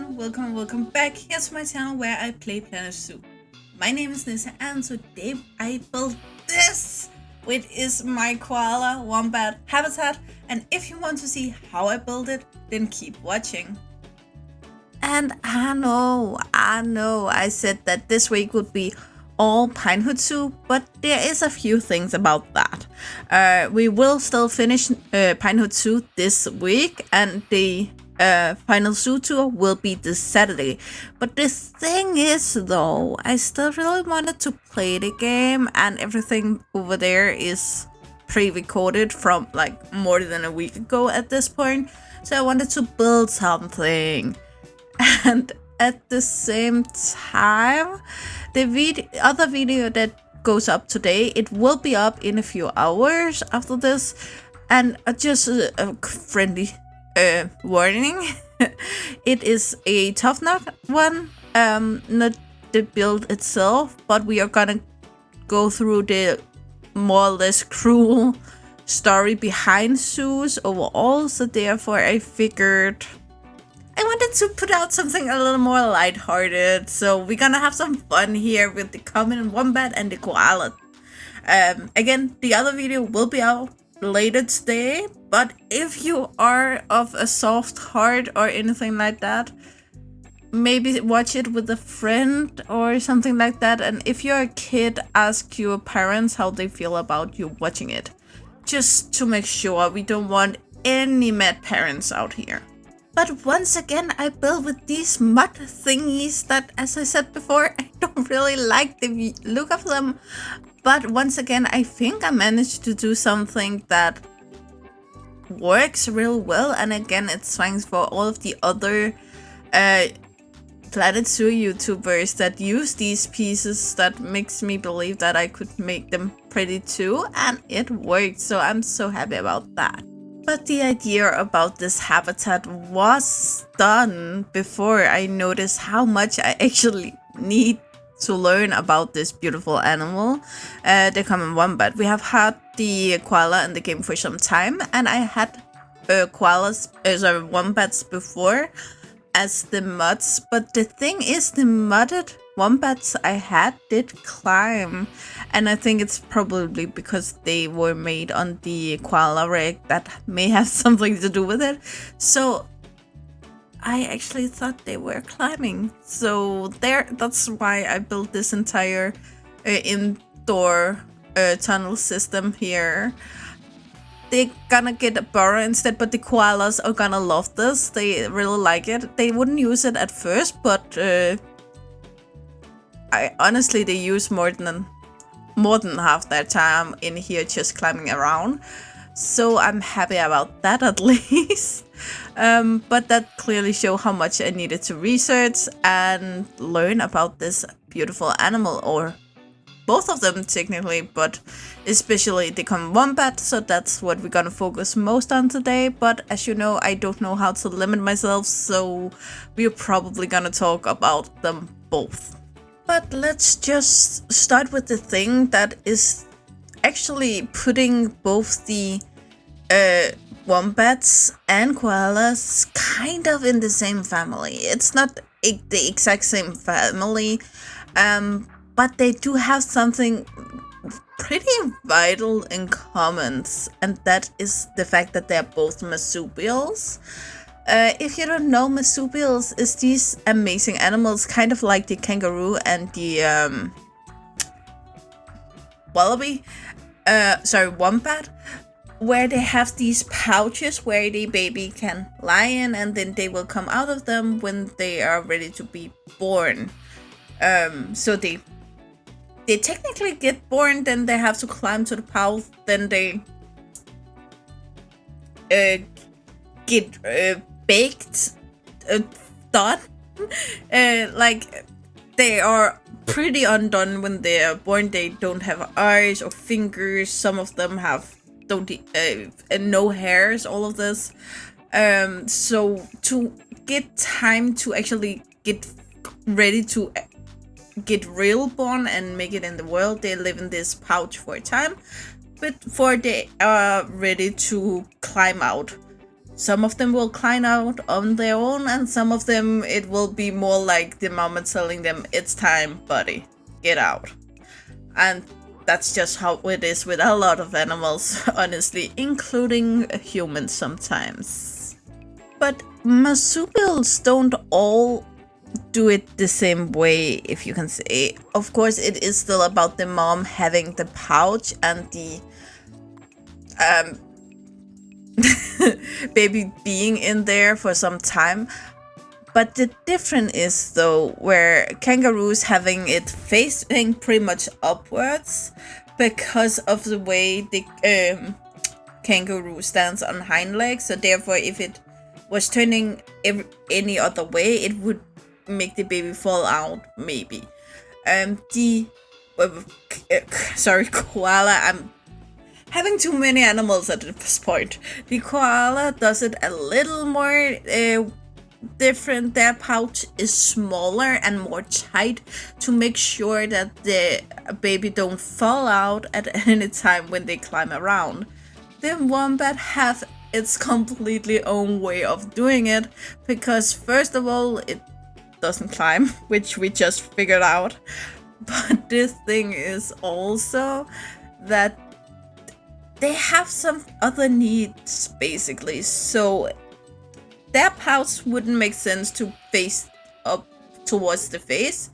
everyone, welcome back here to my channel where I play Planet Zoo. My name is Nissa and today I built this, which is my Koala Wombat habitat, and if you want to see how I built it, then keep watching. And I know, I said that this week would be all Pinewood Zoo, but there is a few things about that. We will still finish Pinewood Zoo this week, and the final zoo tour will be this Saturday. But the thing is though, I still really wanted to play the game, and everything over there is pre-recorded from like more than a week ago at this point, so I wanted to build something. And at the same time, the other video that goes up today, it will be up in a few hours after this. And just a friendly warning, it is a tough nut one, not the build itself, but we are gonna go through the more or less cruel story behind zoos overall, so therefore I figured I wanted to put out something a little more lighthearted, so we're gonna have some fun here with the Common Wombat and the Koala. Again, the other video will be out later today, but if you are of a soft heart or anything like that, maybe watch it with a friend or something like that, and if you're a kid, ask your parents how they feel about you watching it, just to make sure we don't want any mad parents out here. But once again, I built with these mud thingies that, as I said before, I don't really like the look of them. But once again, I think I managed to do something that works real well. And again, it's thanks for all of the other Planet Zoo YouTubers that use these pieces that makes me believe that I could make them pretty too. And it worked, so I'm so happy about that. But the idea about this habitat was done before I noticed how much I actually need to learn about this beautiful animal, the Common Wombat. We have had the koala in the game for some time, and I had wombats before as the muds. But the thing is, the mudded wombats I had did climb, and I think it's probably because they were made on the koala rig that may have something to do with it. So I actually thought they were climbing. So that's why I built this entire indoor tunnel system here. They're gonna get a burrow instead, but the koalas are gonna love this. They really like it. They wouldn't use it at first, but honestly, they use more than half their time in here just climbing around. So I'm happy about that at least. But that clearly shows how much I needed to research and learn about this beautiful animal, or both of them technically, but especially the Common Wombat. So that's what we're gonna focus most on today. But as you know, I don't know how to limit myself, so we're probably gonna talk about them both. But let's just start with the thing that is actually putting both the wombats and koalas kind of in the same family. It's not the exact same family, but they do have something pretty vital in common, and that is the fact that they're both marsupials. If you don't know, marsupials is these amazing animals, kind of like the kangaroo and the wombat, where they have these pouches where the baby can lie in, and then they will come out of them when they are ready to be born. So they technically get born, then they have to climb to the pouch, then they get baked, done. Like, they are pretty undone when they are born. They don't have eyes or fingers. Some of them have no hairs. All of this. So to get time to actually get ready to get real born and make it in the world, they live in this pouch for a time before they are ready to climb out. some of them will climb out on their own, and some of them it will be more like the mama telling them, it's time, buddy, get out. And that's just how it is with a lot of animals, honestly, including humans sometimes. But marsupials don't all do it the same way, if you can say. Of course, it is still about the mom having the pouch and the baby being in there for some time. But the difference is, though, where kangaroos having it facing pretty much upwards because of the way the kangaroo stands on hind legs. So therefore, if it was turning any other way, it would make the baby fall out, maybe. Koala. I'm having too many animals at this point. The koala does it a little more different. Their pouch is smaller and more tight to make sure that the baby don't fall out at any time when they climb around. The wombat have its completely own way of doing it, because first of all, it doesn't climb, which we just figured out. But this thing is also that they have some other needs, basically. So their pouch wouldn't make sense to face up towards the face.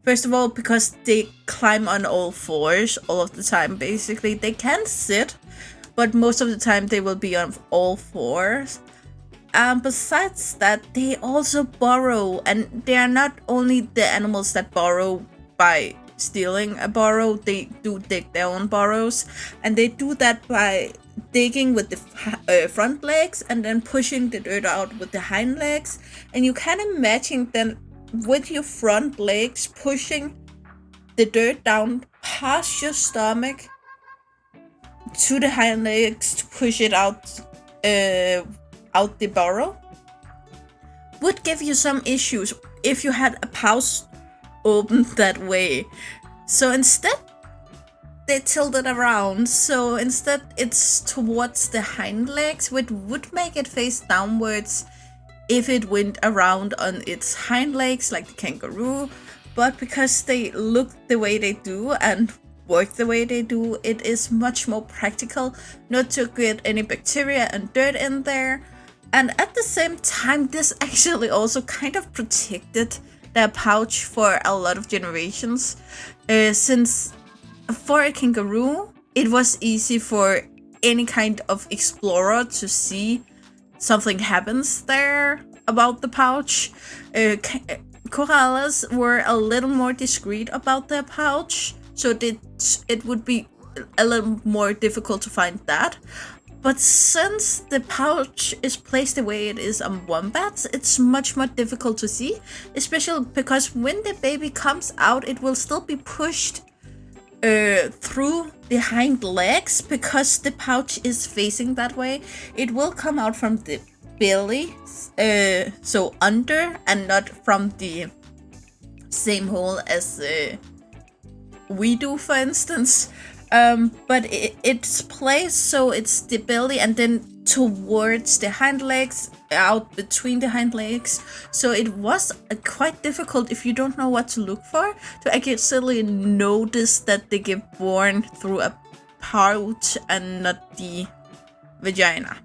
First of all, because they climb on all fours all of the time, basically. They can sit, but most of the time they will be on all fours. Besides that, they also burrow, and they are not only the animals that burrow by stealing a burrow, they do dig their own burrows, and they do that by digging with the front legs and then pushing the dirt out with the hind legs. And you can imagine that with your front legs pushing the dirt down past your stomach to the hind legs to push it out the burrow would give you some issues if you had a pouch open that way. So instead they tilt it around, so instead it's towards the hind legs, which would make it face downwards if it went around on its hind legs like the kangaroo. But because they look the way they do and work the way they do, it is much more practical not to get any bacteria and dirt in there. And at the same time, this actually also kind of protected their pouch for a lot of generations, since for a kangaroo, it was easy for any kind of explorer to see something happens there about the pouch. Koalas were a little more discreet about their pouch, so it would be a little more difficult to find that. But since the pouch is placed the way it is on wombats, it's much more difficult to see, especially because when the baby comes out, it will still be pushed through the hind legs, because the pouch is facing that way. It will come out from the belly, so under, and not from the same hole as we do, for instance. But it's placed so it's the belly and then towards the hind legs, out between the hind legs. So it was quite difficult, if you don't know what to look for, to actually notice that they give born through a pouch and not the vagina.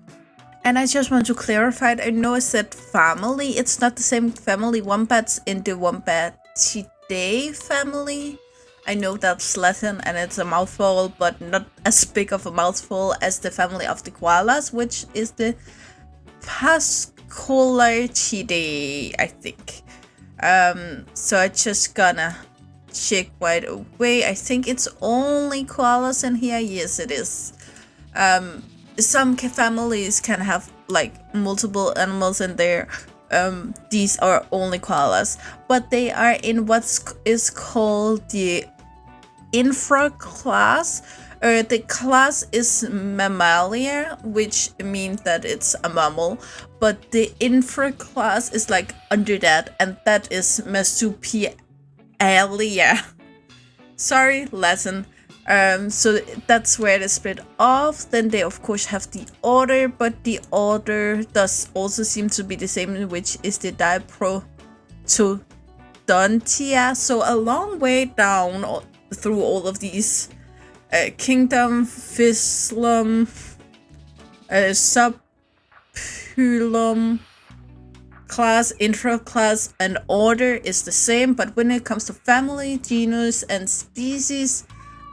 And I just want to clarify, I know I said family, it's not the same family. Wombats in the Wombatidae family. I know that's Latin and it's a mouthful, but not as big of a mouthful as the family of the koalas, which is the Phascolarchidae, I think. So I just gonna check right away. I think it's only koalas in here. Yes, it is. Some families can have like multiple animals in there. These are only koalas, but they are in what is called the infra class. The class is mammalia, which means that it's a mammal, but the infra class is like under that, and that is marsupialia. Sorry, Latin. So that's where they split off. Then they of course have the order, but the order does also seem to be the same, which is the Diprotodontia. So a long way down through all of these kingdom, phylum, subphylum, class, intraclass, and order is the same, but when it comes to family, genus, and species,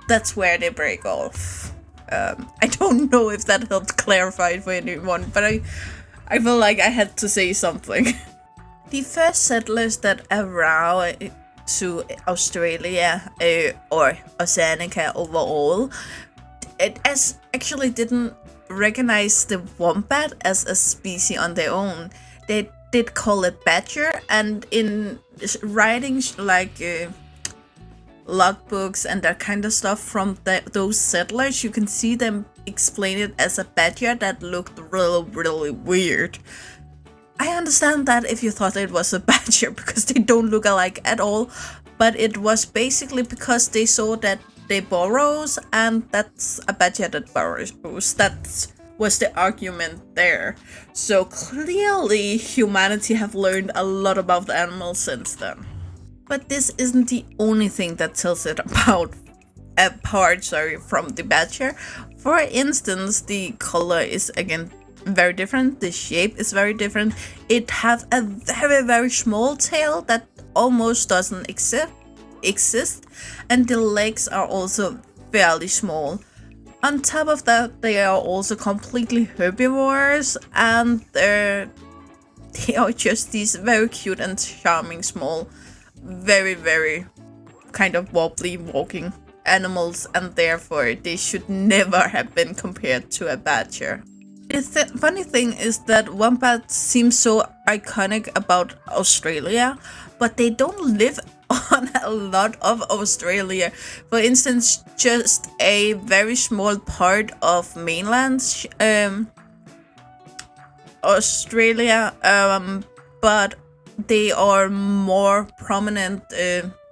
that's where they break off. I don't know if that helped clarify it for anyone, but I feel like I had to say something. The first settlers that arrived to Australia or Oceanica overall, it actually didn't recognize the wombat as a species on their own. They did call it badger, and in writings like logbooks and that kind of stuff from those settlers, you can see them explain it as a badger that looked really weird. I understand that if you thought it was a badger because they don't look alike at all, but it was basically because they saw that they burrows, and that's a badger that burrows. That was the argument there. So clearly humanity have learned a lot about the animals since then. But this isn't the only thing that tells it apart from the badger. For instance, the color is again very different. The shape is very different. It has a very small tail that almost doesn't exist, and the legs are also fairly small. On top of that, they are also completely herbivores, and they are just these very cute and charming small, very kind of wobbly walking animals, and therefore they should never have been compared to a badger. The funny thing is that wombats seem so iconic about Australia, but they don't live on a lot of Australia. For instance, just a very small part of mainland Australia, but they are more prominent,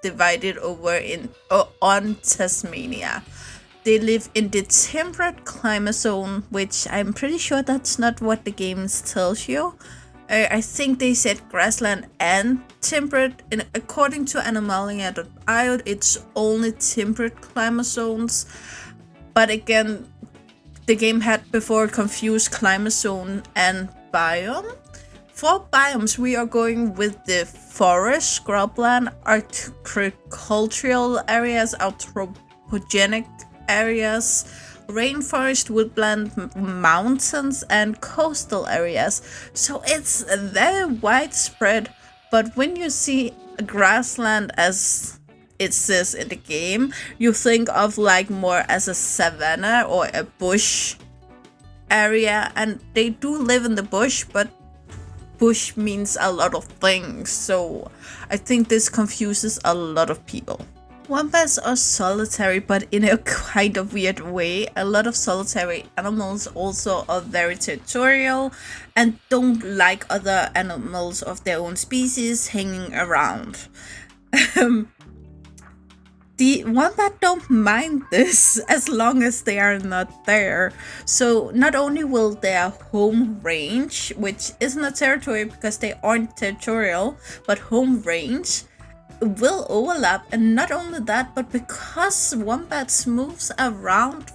divided over on Tasmania. They live in the temperate climate zone, which I'm pretty sure that's not what the game tells you. I think they said grassland and temperate, and according to Anomalia.io, it's only temperate climate zones. But again, the game had before confused climate zone and biome. For biomes, we are going with the forest, scrubland, agricultural areas, anthropogenic areas, rainforest, woodland, mountains, and coastal areas. So it's very widespread, but when you see a grassland as it says in the game, you think of like more as a savanna or a bush area, and they do live in the bush, but bush means a lot of things, so I think this confuses a lot of people. Wombats are solitary, but in a kind of weird way. A lot of solitary animals also are very territorial and don't like other animals of their own species hanging around. The wombat don't mind this as long as they are not there. So not only will their home range, which isn't a territory because they aren't territorial, but home range will overlap, and not only that, but because wombats moves around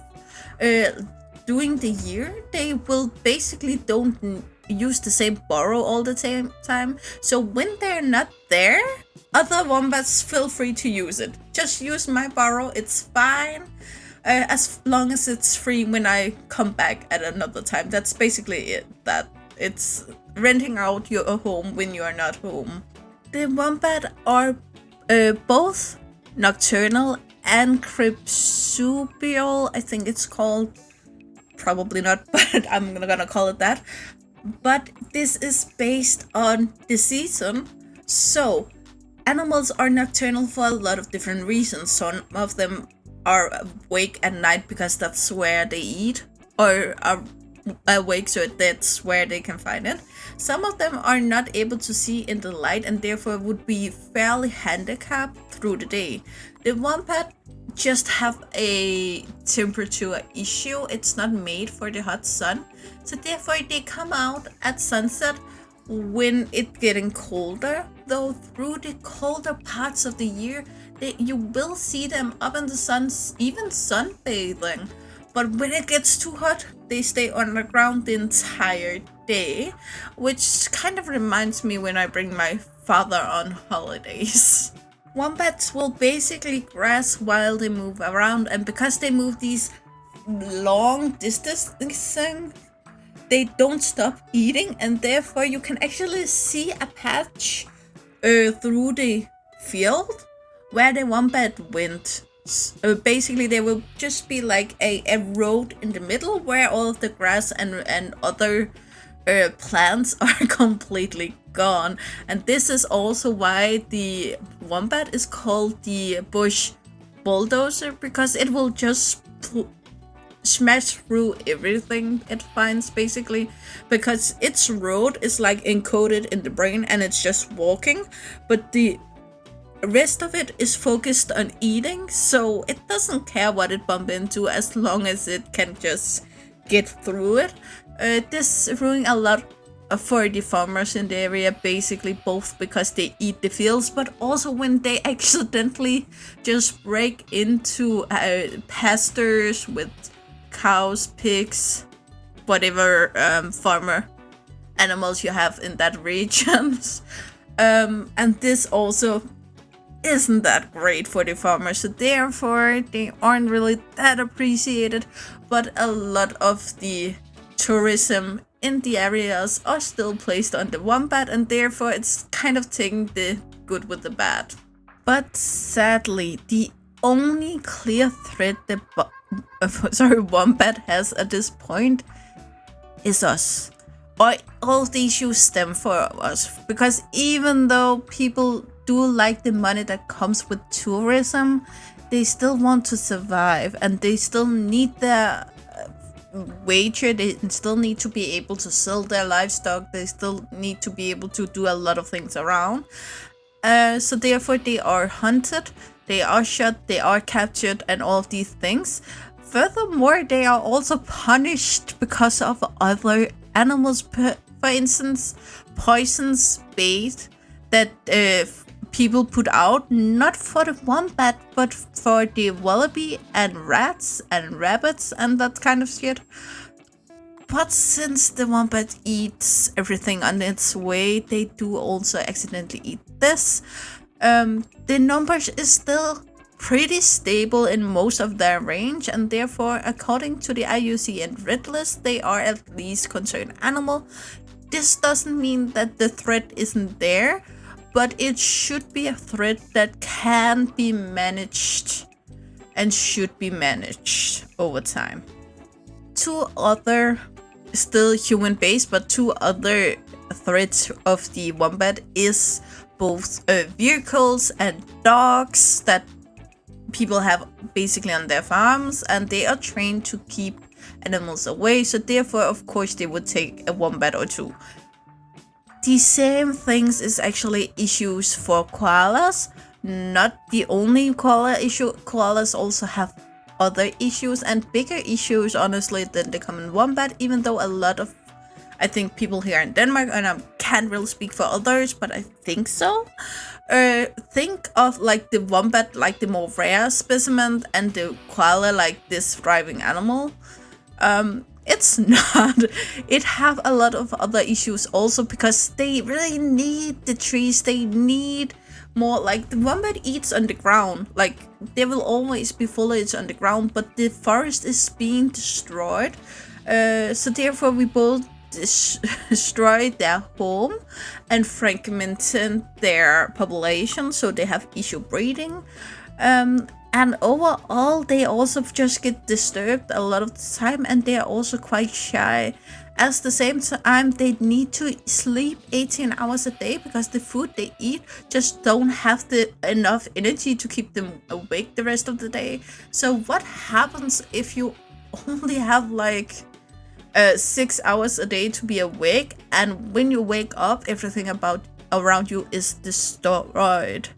during the year, they will basically don't use the same burrow all the time. So when they're not there, other wombats feel free to use it. Just use my burrow, it's fine, as long as it's free when I come back at another time. That's basically it. That it's renting out your home when you are not home. The wombat are both nocturnal and crepuscular, I think it's called. Probably not, but I'm gonna call it that. But this is based on the season. So animals are nocturnal for a lot of different reasons. Some of them are awake at night because that's where they eat, or are awake, so that's where they can find it. Some of them are not able to see in the light and therefore would be fairly handicapped through the day. The wombat just have a temperature issue. It's not made for the hot sun, so therefore they come out at sunset when it's getting colder. Though through the colder parts of the year, you will see them up in the sun, even sunbathing. But when it gets too hot, they stay underground the entire day, which kind of reminds me when I bring my father on holidays. Wombats will basically graze while they move around, and because they move these long distances, they don't stop eating, and therefore you can actually see a patch through the field where the wombat went. Basically, there will just be like a road in the middle where all of the grass and other plants are completely gone. And this is also why the wombat is called the bush bulldozer, because it will just smash through everything it finds, basically, because its road is like encoded in the brain and it's just walking, but the rest of it is focused on eating, so it doesn't care what it bumps into as long as it can just get through it. This ruins a lot for the farmers in the area, basically both because they eat the fields, but also when they accidentally just break into pastures with cows, pigs, whatever farmer animals you have in that region. And this also isn't that great for the farmers, so therefore they aren't really that appreciated. But a lot of the tourism in the areas are still placed on the wombat, and therefore it's kind of taking the good with the bad. But sadly, the only clear threat the wombat has at this point is us. All the issues stem from us, because even though people do like the money that comes with tourism, they still want to survive, and they still need their wager. They still need to be able to sell their livestock. They still need to be able to do a lot of things around. So therefore they are hunted, they are shot, they are captured, and all of these things. Furthermore, they are also punished because of other animals. For instance, poisons bait that people put out, not for the wombat, but for the wallaby and rats and rabbits and that kind of shit. But since the wombat eats everything on its way, they do also accidentally eat this. The numbers is still pretty stable in most of their range, and therefore, according to the IUCN Red List, they are at least concerned animal. This doesn't mean that the threat isn't there, but it should be a threat that can be managed and should be managed over time. Two other, still human-based, but two other threats of the wombat is both vehicles and dogs that people have basically on their farms, and they are trained to keep animals away, so therefore of course they would take a wombat or two. The same things is actually issues for koalas. Not the only koala issue. Koalas also have other issues, and bigger issues honestly than the common wombat, even though a lot of, I think, people here in Denmark, and I can't really speak for others, but I think so, think of like the wombat like the more rare specimen and the koala like this thriving animal. It's not. It have a lot of other issues also, because they really need the trees. They need more, like the wombat eats on the ground. Like there will always be foliage on the ground, but the forest is being destroyed. So therefore we both destroy their home and fragmented their population, so they have issue breeding. And overall, they also just get disturbed a lot of the time, and they are also quite shy. At the same time, they need to sleep 18 hours a day because the food they eat just don't have enough energy to keep them awake the rest of the day. So what happens if you only have like 6 hours a day to be awake, and when you wake up, everything about around you is destroyed.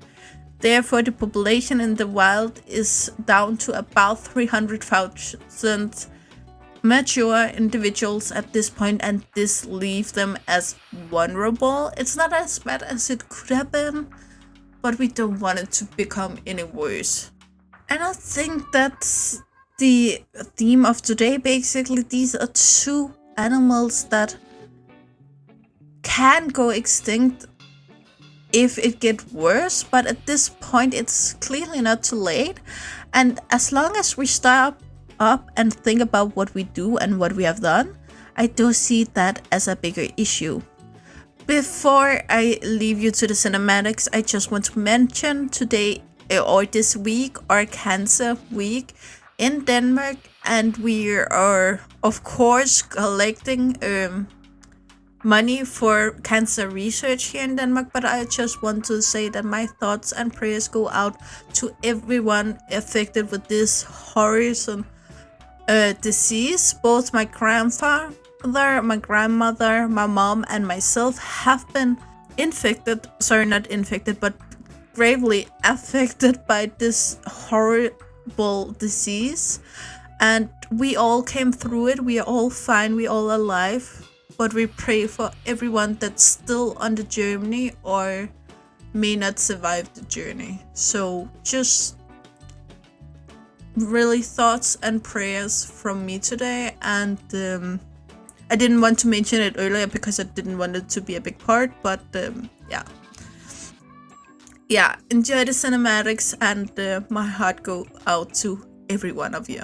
Therefore, the population in the wild is down to about 300,000 mature individuals at this point, and this leaves them as vulnerable. It's not as bad as it could have been, but we don't want it to become any worse. And I think that's the theme of today. Basically, these are two animals that can go extinct if it gets worse, but at this point it's clearly not too late. And as long as we stop up and think about what we do and what we have done, I do see that as a bigger issue. Before I leave you to the cinematics, I just want to mention today or this week our Cancer Week in Denmark, and we are of course collecting money for cancer research here in Denmark. But I just want to say that my thoughts and prayers go out to everyone affected with this horrible disease. Both my grandfather, my grandmother, my mom, and myself have been but gravely affected by this horrible disease. And we all came through it. We are all fine. We are all alive. But we pray for everyone that's still on the journey or may not survive the journey. So just really thoughts and prayers from me today. And I didn't want to mention it earlier because I didn't want it to be a big part. But yeah, enjoy the cinematics, and my heart go out to every one of you.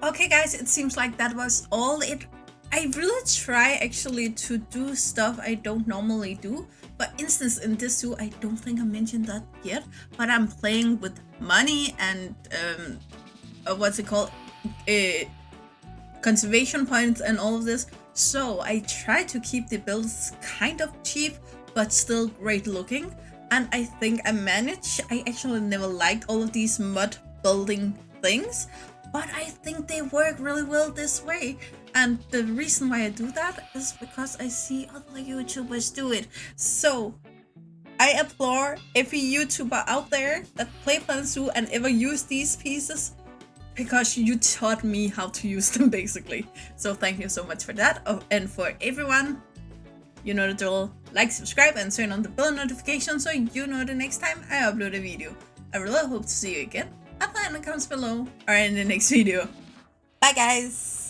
Okay guys, it seems like that was all it. I really try actually to do stuff I don't normally do. For instance, in this zoo, I don't think I mentioned that yet, but I'm playing with money and what's it called? Conservation points and all of this. So I try to keep the builds kind of cheap, but still great looking. And I think I managed. I actually never liked all of these mud building things, but I think they work really well this way. And the reason why I do that is because I see other YouTubers do it. So I applaud every YouTuber out there that play Planet Zoo and ever use these pieces, because you taught me how to use them basically. So thank you so much for that. Oh, and for everyone, you know the drill. Like, subscribe, and turn on the bell notification so you know the next time I upload a video. I really hope to see you again. Up in the comments below or in the next video. Bye guys!